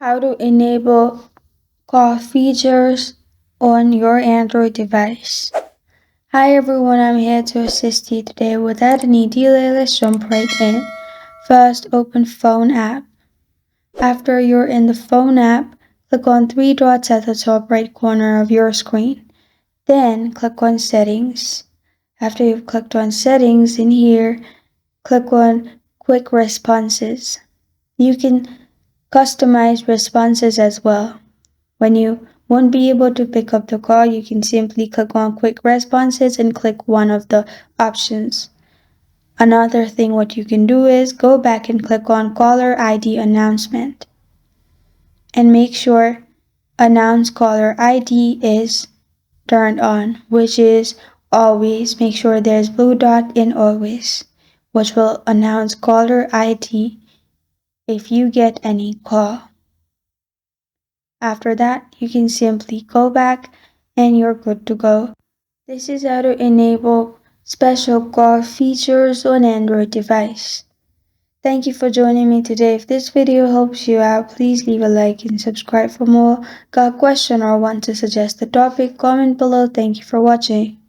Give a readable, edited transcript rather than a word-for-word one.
How to enable call features on your Android device. Hi everyone, I'm here to assist you today. Without any delay, let's jump right in. First, open Phone app. After you're in the Phone app, click on three dots at the top right corner of your screen. Then click on Settings. After you've clicked on Settings in here, click on Quick Responses. You can customize responses as well. When you won't be able to pick up the call, you can simply click on Quick Responses and click one of the options. Another thing what you can do is go back and click on Caller ID Announcement and make sure Announce Caller ID is turned on, which is always. Make sure there's blue dot in always, which will announce caller ID if you get any call. After that, you can simply go back and you're good to go. This is how to enable special call features on Android device. Thank you for joining me today. If this video helps you out, please leave a like and subscribe for more. Got a question or want to suggest a topic? Comment below. Thank you for watching.